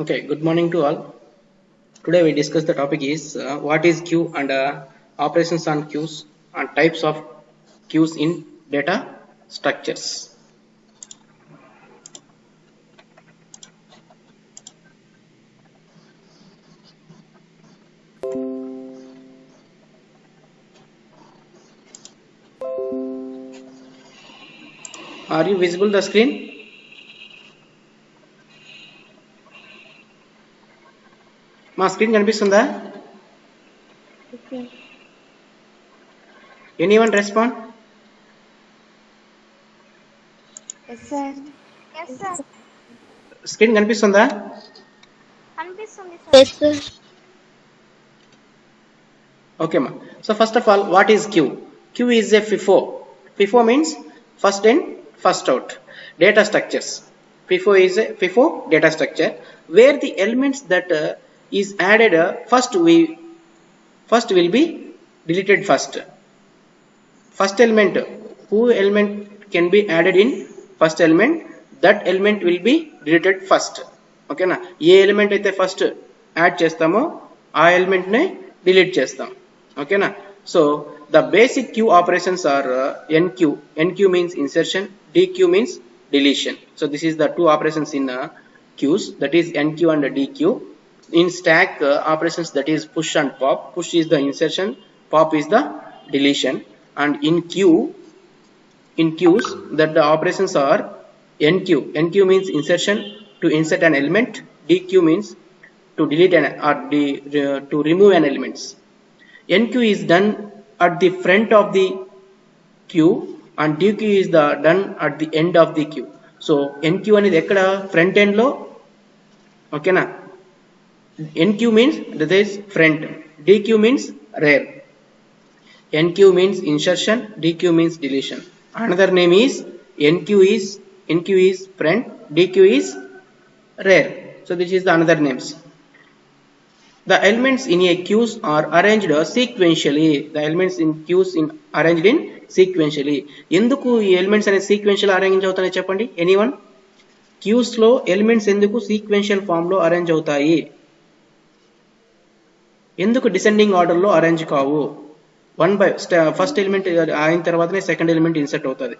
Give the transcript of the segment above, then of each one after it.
Okay, good morning to all. Today we discuss the topic is what is queue and operations on queues and types of queues in data structures. Are you visible the screen? మా screen కనిపిస్తుందా? Okay. Anyone respond? Yes, sir. Yes, sir. Screen కనిపిస్తుందా? అనిపిస్తుంది sir. Yes, sir. Okay, ma. So first of all, what is queue? Queue is a FIFO. FIFO means first in, first out. Data structures. FIFO is a FIFO data structure where the elements that is added first will be deleted first. First element, who element can be added in first element, that element will be deleted first. Okay na? ఏ element అయితే first add చేస్తామో ఆ element నే delete చేస్తాం. ఓకేనా? So the basic queue operations are NQ. NQ means insertion, DQ means deletion. So this is the two operations in queues, that is NQ and DQ. In stack operations, that is push and pop. Push is the insertion, pop is the deletion. And in queues that the operations are NQ. NQ means insertion, to insert an element. DQ means to delete an or to remove an elements. NQ is done at the front of the queue and DQ is the done at the end of the queue. So NQ అనేది ఎక్కడ front end లో, ఓకేనా? NQ means that is front, DQ means rear. NQ means insertion, DQ means deletion. Another name is NQ is front, DQ is rear. So this is the another names. The elements in a queues are arranged sequentially. The elements in queues arranged in sequentially. ఎందుకు ఈ elements అనేది sequential arrange అవుతాయని చెప్పండి. Anyone? Cues లో elements ఎందుకు sequential form లో arrange అవుతాయి? ఎందుకు డిసెండింగ్ ఆర్డర్ లో అరేంజ్ కావు? ఫస్ట్ ఎలిమెంట్ అయిన తర్వాతనే సెకండ్ ఎలిమెంట్ ఇన్సర్ట్ అవుతుంది,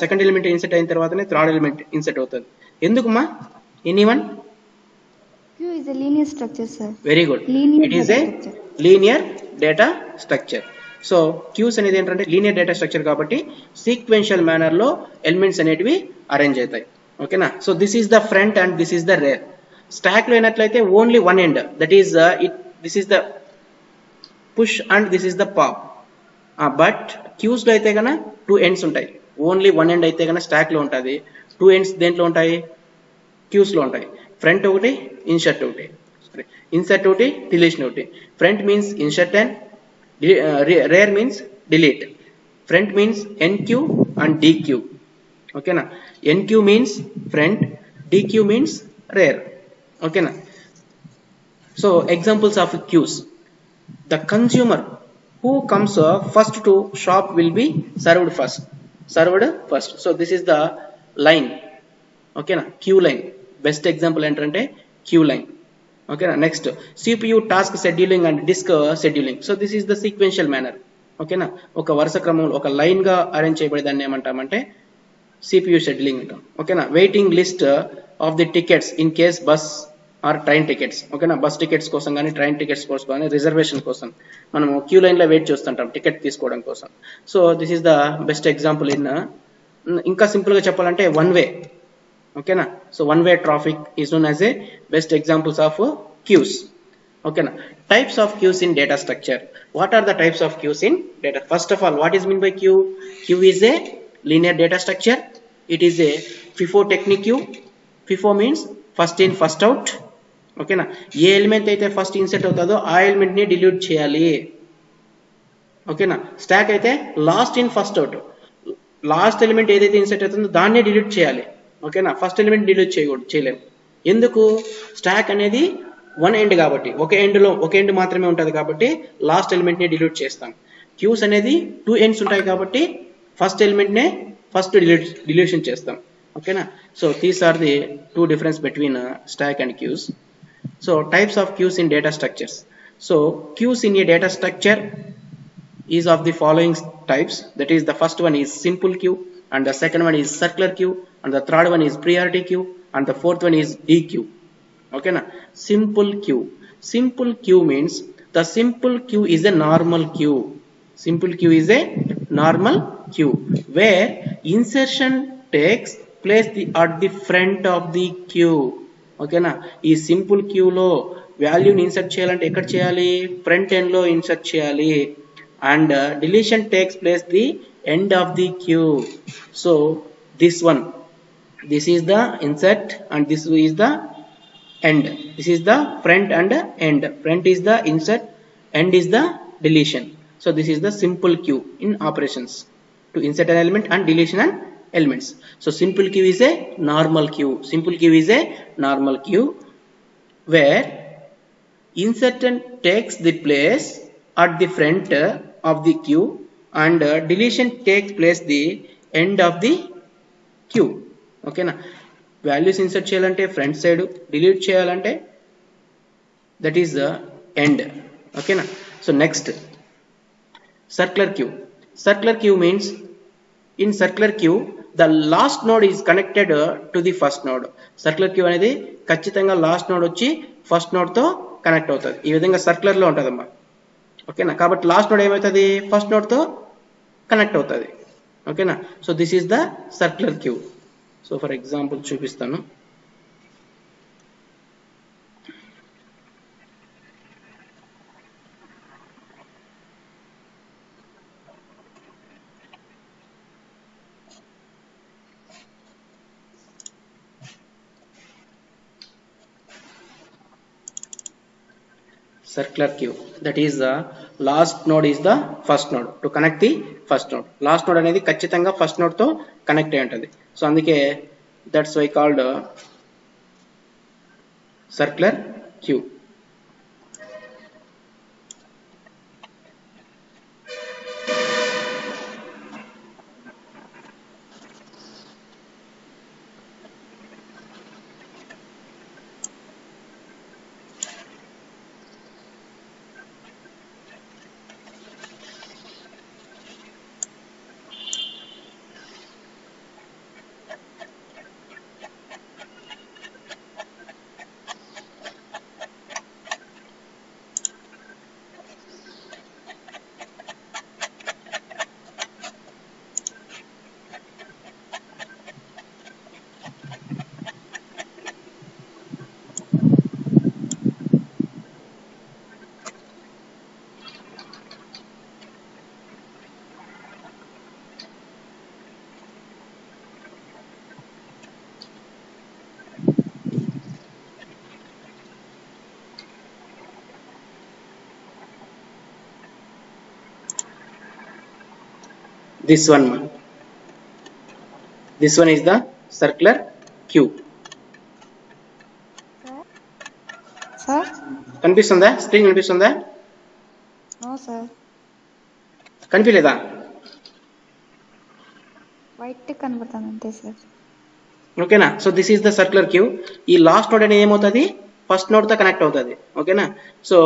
సెకండ్ ఎలిమెంట్ ఇన్సర్ట్ అయిన తర్వాతనే థర్డ్ ఎలిమెంట్ ఇన్సర్ట్ అవుతుంది. ఎందుకుమా? Anyone? Queue is a linear structure, sir. Very good. Linear It is data a structure. linear data structure. So queues అనేది ఏంటంటే linear data structure కాబట్టి sequential manner లో elements అనేటివి arrange అవుతాయి. ఓకేనా? So this is the front and this is the rear. Stack లో అయినట్లయితే only one end, that is this is the push and this is the pop. But queues లో అయితే కన్నా two ends ఉంటాయి. Only one end అయితే కన్నా stock లో ఉంటుంది, టూ ఎండ్స్ దేంట్లో ఉంటాయి? క్యూస్ లో ఉంటాయి. ఫ్రంట్ ఒకటి, ఇన్సర్ట్ ఒకటి. ఇన్సర్ట్ ఒకటి, డిలీషన్ ఒకటి. Front means insert and rear means delete. Front means NQ and DQ. ఓకేనా? NQ means front, DQ means rear. ఓకేనా? So examples of queues. The consumer who comes first to shop will be served first. So this is the line. ఓకేనా? Queue line best example ఏంటంటే queue line. ఓకేనా? Next CPU task scheduling and disk scheduling. So this is the sequential manner. ఓకేనా? ఒక వరుస క్రమంలో ఒక line గా arrange చేయబడేదాన్ని ఏమంటామంటే CPU షెడ్యూలింగ్ అంటాం. ఓకేనా? Waiting list of the tickets in case bus or train tickets. ఓకేనా? బస్ టికెట్స్ కోసం కానీ ట్రైన్ టికెట్స్ కోసం కానీ రిజర్వేషన్ కోసం మనము క్యూ లైన్ లో వెయిట్ చేస్తుంటాం టికెట్ తీసుకోవడం కోసం. So this is the best example in. ఇంకా సింపుల్ గా చెప్పాలంటే వన్ వే. ఓకేనా? So one way traffic is known as a best examples of queues. ఓకేనా? Types of queues in data structure. What are the types of queues in data? First of all, what is mean by queue? Queue is a linear data structure. It is a FIFO technique queue. FIFO means first in first out. ఓకేనా? ఏ element అయితే first insert అవుతుందో ఆ element ని delete చేయాలి. ఓకేనా? Stock అయితే last in first out, last element ఏదైతే insert అవుతుందో దాన్నే డిలీట్ చేయాలి. ఓకేనా? ఫస్ట్ ఎలిమెంట్ డిలీట్ చేయలేము. ఎందుకు? స్టాక్ అనేది వన్ ఎండ్ కాబట్టి, ఒక ఎండ్ మాత్రమే ఉంటుంది కాబట్టి లాస్ట్ ఎలిమెంట్ ని డిలీట్ చేస్తాం. క్యూస్ అనేది టూ ఎండ్స్ ఉంటాయి కాబట్టి ఫస్ట్ ఎలిమెంట్ నే ఫస్ట్ డిలీషన్ చేస్తాం. Okay na? So these are the two difference between stack and queues. So types of queues in data structures. So queues in a data structure is of the following types. That is, the first one is simple queue, and the second one is circular queue, and the third one is priority queue, and the fourth one is DQ. Okay na? Simple queue. Simple queue means the simple queue is a normal queue. Simple queue is a normal queue where insertion takes place at the front of the queue. ఓకేనా? ఈ simple క్యూలో వాల్యూని insert చేయాలంటే ఎక్కడ చేయాలి? Front end లో insert చేయాలి. And deletion takes place the end of the queue. So this one, this is the insert and this is the end. This is the front and end. Front is the insert, end is the deletion. So this is the simple queue in operations to insert an element and deletion an elements. So simple queue is a normal queue. Simple queue is a normal queue where insertion takes the place at the front of the queue and deletion takes place the end of the queue. ఓకేనా? Values insert చేయాలంటే front side, delete చేయాలంటే that is the end. ఓకేనా? So next circular queue. Circular queue means in circular queue the last node is connected to the first node. Circular queue అనేది ఖచ్చితంగా last node వచ్చి first node తో connect అవుతుంది. ఈ విధంగా circular లో ఉంటుందమ్మా. ఓకేనా? కాబట్టి లాస్ట్ నోడ్ ఏమవుతుంది? ఫస్ట్ నోడ్ తో కనెక్ట్ అవుతుంది. ఓకేనా? So this is the circular queue. So for example చూపిస్తాను. Circular queue, that is the last node is the first node to connect the first node. Last node అనేది ఖచ్చితంగా first node తో connect అయి ఉంటుంది. So అందుకే that's why called circular queue. This one is the circular queue. Sir కనిపిస్తుందా? Screen కనిపిస్తుందా? No sir, కనిపించలేదా? White కనబడుతుంది అంతే సార్. ఓకేనా? So this is the circular queue. ఈ లాస్ట్ నోడ్ అనేది ఏమవుతుంది? ఫస్ట్ నోడ్ తో కనెక్ట్ అవుతుంది. ఓకేనా? So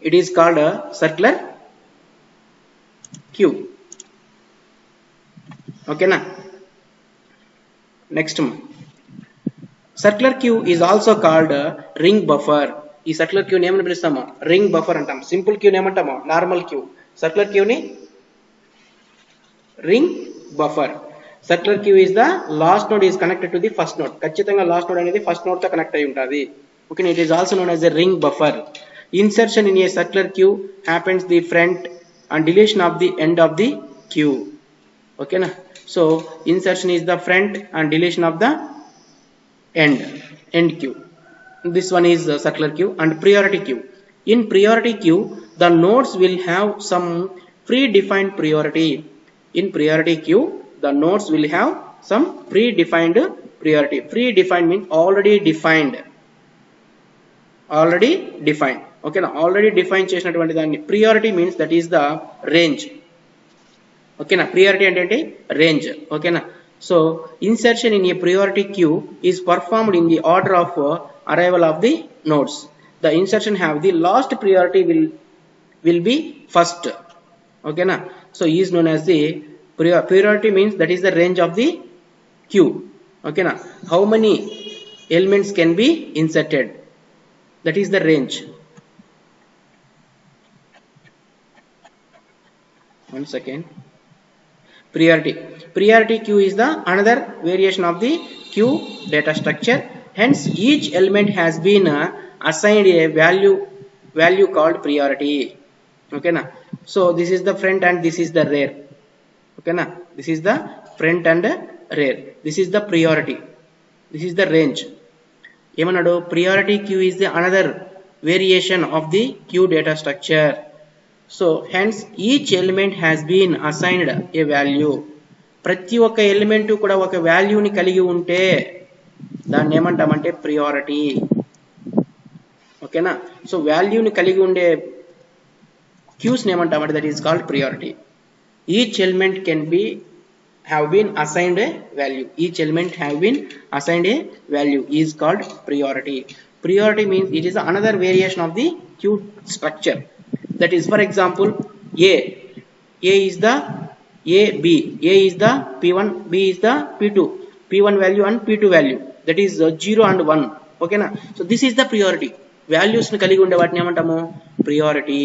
it is called circular queue. ఓకేనా? Next circular queue is also called ring buffer. ఈ సర్క్యులర్ క్యూని ఏమని పిలుస్తామో? రింగ్ బఫర్ అంటాం. సింపుల్ క్యూని ఏమంటామో? Normal queue. సర్క్యులర్ క్యూని ring buffer. Circular queue is the last node is connected to the first node. ఖచ్చితంగా last node అనేది first node తో కనెక్ట్ అయి ఉంటుంది. Okay, it is also known as a ring buffer. Insertion in a circular queue happens the front and deletion of the end of the queue. ఓకేనా? So insertion is the front and deletion of the end queue. This one is circular queue. And priority queue. In priority queue, the nodes will have some predefined priority. In priority queue, the nodes will have some predefined priority. Predefined means already defined. Already defined. Okay, now already defined చేసినటువంటి దాన్ని priority means that is the range. ఓకేనా? Priority అంటే range. ఓకేనా? So insertion in a priority queue is performed in the order of arrival of the nodes. The insertion have the last priority will be first. Okay na? So is known as the priority, means that is the range of the queue. Okay na? How many elements can be inserted, that is the range. One second. Priority queue is the another variation of the queue data structure. Hence each element has been assigned a value called priority. Okay na? So this is the front and this is the rear. Okay na? This is the front and rear. This is the priority. This is the range. Emanado priority queue is the another variation of the queue data structure. So hence each element has been assigned a value. ప్రతి ఒక్క element కూడా ఒక వాల్యూని కలిగి ఉంటే దాన్ని ఏమంటామంటే priority. ఓకేనా? సో వాల్యూని కలిగి ఉండే క్యూస్ ని ఏమంటామంటే that is called priority. Each element can be have been assigned a value. Each element have been assigned a value is called priority. Priority means it is another variation of the queue structure. That is, for example, A is the B is the P1, B is the P2, P1 value and P2 value, that is 0 and 1. Okay na? So this is the priority. Values ni kaligi unde vatni emantamu priority.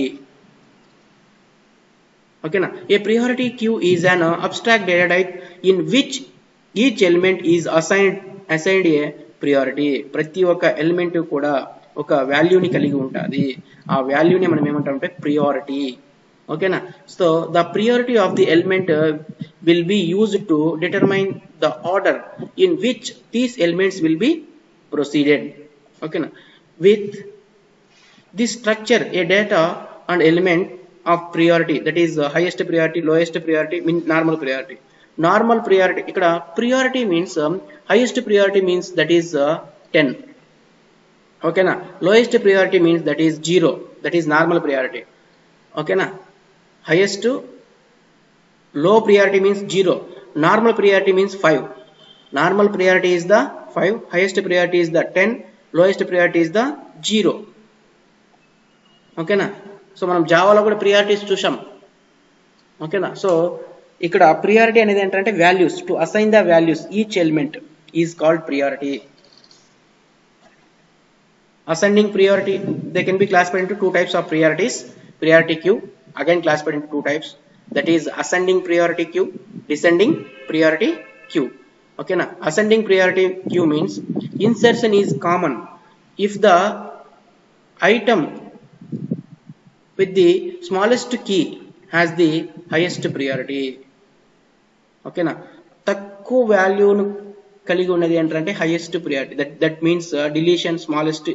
Okay na? A priority queue is an abstract data type in which each element is assigned a priority. ప్రతి ఒక్క element కూడా ఒక వాల్యూని కలిగి ఉంటుంది. ఆ వాల్యూని మనం ఏమంటామంటే ప్రియారిటీ. ఓకేనా? So the priority of the element will be used to determine the order in which these elements will be proceeded. ఓకేనా? With this structure a data and element of priority, that is highest priority, lowest priority, normal priority. Normal priority, ikkada priority means highest priority means that is 10. Okay na? Lowest priority means that is 0, that is normal priority. Okay na? Highest to low priority means 0, normal priority means 5. Normal priority is the 5, highest priority is the 10, lowest priority is the 0. Okay na? So మనం జావాలో కూడా priorities చూసాం. ఓకేనా? So ఇక్కడ priority అనేది ఏంటంటే values, to assign the values each element is called priority. Ascending priority, they can be classified into two types of priorities. Priority queue again classified into two types, that is ascending priority queue, descending priority queue. ఓకేనా? Ascending priority queue means insertion is common if the item with the smallest key has the highest priority. Okay na? Takku value nu kaligi unnadi ante highest priority, that means deletion smallest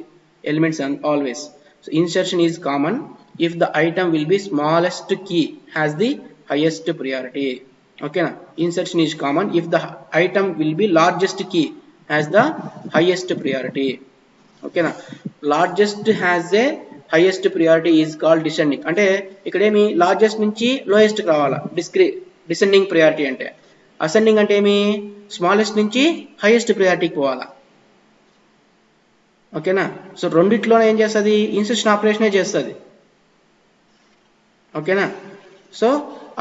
elements and always. So insertion is common if the item will be smallest key has the highest priority. Okay na? Insertion is common if the item will be largest key has the highest priority. Okay na? Largest has a highest priority is called descending. అంటే ఇక్కడ ఏమి largest నుంచి lowest రావాలా, descending priority అంటే. Ascending అంటే ఏమి smallest నుంచి highest ప్రియారిటీకి పోవాలా. ఓకేనా? సో రెండిట్లోనే ఏం చేస్తుంది, ఇన్సర్షన్ ఆపరేషనే చేస్తుంది. ఓకేనా? సో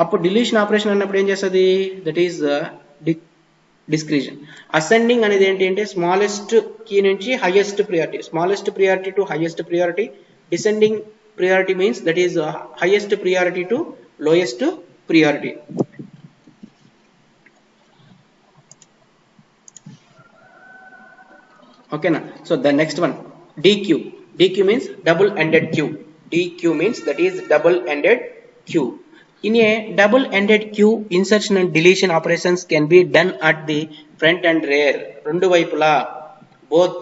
అప్పుడు డిలీషన్ ఆపరేషన్ అన్నప్పుడు ఏం చేస్తుంది, దట్ ఈస్ డిస్క్రిషన్. అసెండింగ్ అనేది ఏంటి అంటే స్మాలెస్ట్ కీ నుంచి highest priority, smallest priority to highest priority. Descending priority means that is highest priority to lowest priority. Okay na? So the next one, DQ. DQ means double-ended queue. DQ means that is double-ended queue. In a double-ended queue, insertion and deletion operations can be done at the front and rear. Rendu vaipula, both.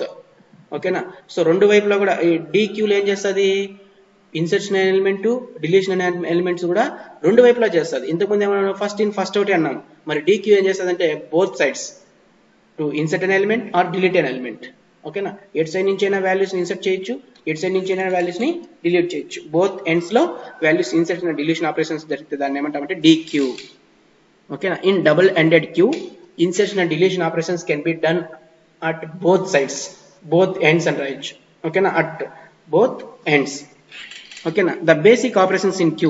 ఓకేనా? So రెండు వైపులా కూడా ఈ డీక్యూలో ఏం చేస్తుంది, insertion element deletion elements కూడా రెండు వైపులా చేస్తుంది. ఇంతకుముందు ఏమన్నా ఫస్ట్ ఇన్ ఫస్ట్ అవుట్ అన్నాం, మరి డీక్యూ ఏం చేస్తుంది అంటే both sides to insert an element or delete an element. ఓకేనా? ఎట్ సైడ్ నుంచి అయినా వాల్యూస్ని ఇన్సర్ట్ చేయొచ్చు, ఎట్ సైడ్ నుంచి అయినా వాల్యూస్ని డిలీట్ చేయొచ్చు. బోత్ ఎండ్స్ లో values insert and deletion operations జరిగితే దాన్ని ఏమంటామంటే డీక్యూ. ఓకేనా? In double ended queue insertion and deletion operations can be done at both sides, both ends and right. Okay na, at both ends. Okay na. The basic operations in Q,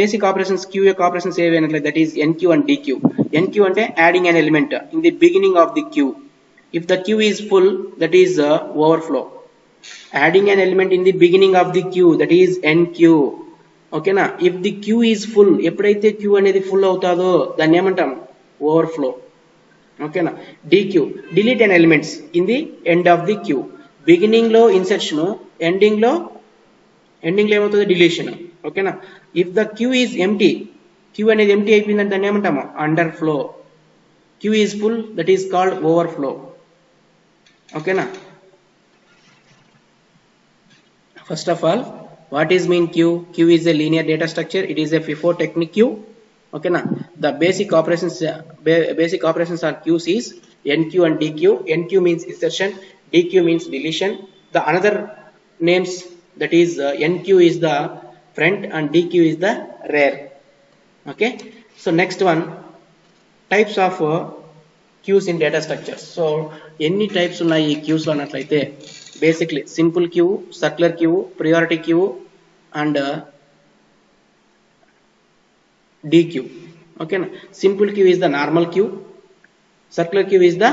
basic operations Q యొక్క operations ఏవి అంటే that is NQ and DQ. NQ అంటే adding an element in the beginning of the Q. If the Q is full, that is overflow. Adding an element in the beginning of the Q, that is NQ. Okay na. If the Q is full, ఎప్పుడైతే Q అనేది full అవుతాదో దాన్ని ఏమంటాం, overflow. Okay na. DQ, delete an elements in the end of the Q. Beginning లో insertion, ending లో ఏమవుతుంది, deletion. Okay na. If the Q is empty, Q అనేది empty అయిపోయిందంటే దాన్ని ఏమంటాము, underflow. Q is full, that is called overflow. Okay na. First of all, what is mean Q? Q is a linear data structure. It is a FIFO technique Q. Okay na. The basic operations are Q's is NQ and DQ. NQ means insertion, DQ means deletion. The another names, that is NQ is the front and DQ is the rear. Okay. So next one, types of Q's in data structures. So any types ఉన్నాయి ఈ Q's లో అన్నట్లయితే basically simple queue, circular queue, priority queue and DQ. Okay na. Simple queue is the normal queue, circular queue is the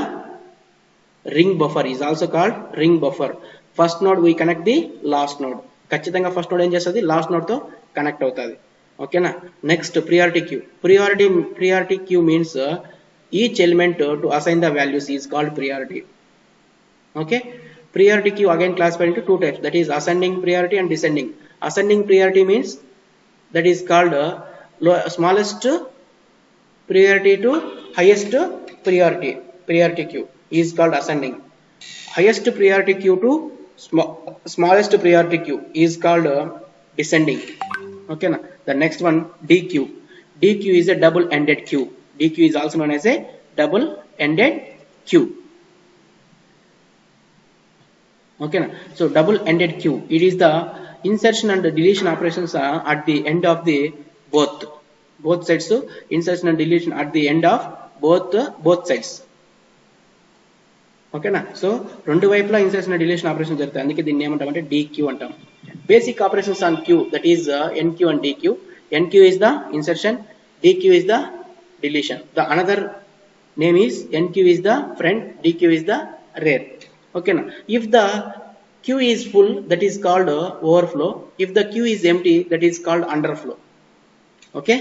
ring buffer, is also called ring buffer. First node we connect the last node, ఖచ్చితంగా first node ఏం చేస్తుంది, last node తో connect అవుతుంది. ఓకేనా. Next priority queue. Priority queue means each element to assign the values is called priority. Okay. Priority queue again classified into two types, that is ascending priority and descending. Ascending priority means that is called smallest priority to highest priority queue is called ascending. Highest priority queue to smallest priority queue is called descending. Okay na. The next one, DQ. DQ is a double ended queue. DQ is also known as a double ended queue. Okay na. So double ended queue, it is the insertion and deletion operations at the end of the both sides. So insertion and deletion at the end of both sides. Okay na. So రెండు వైపులా insertion and deletion operations జరుగుతాయి, అందుకే దీన్ని ఏమంటామంటే DQ అంటాం. Basic operations on Q, that is NQ and DQ. NQ is the insertion, DQ is the deletion. The another name is NQ is the front, DQ is the rear. Okay na. If the Q is full, that is called overflow. If the Q is empty, that is called underflow. Okay.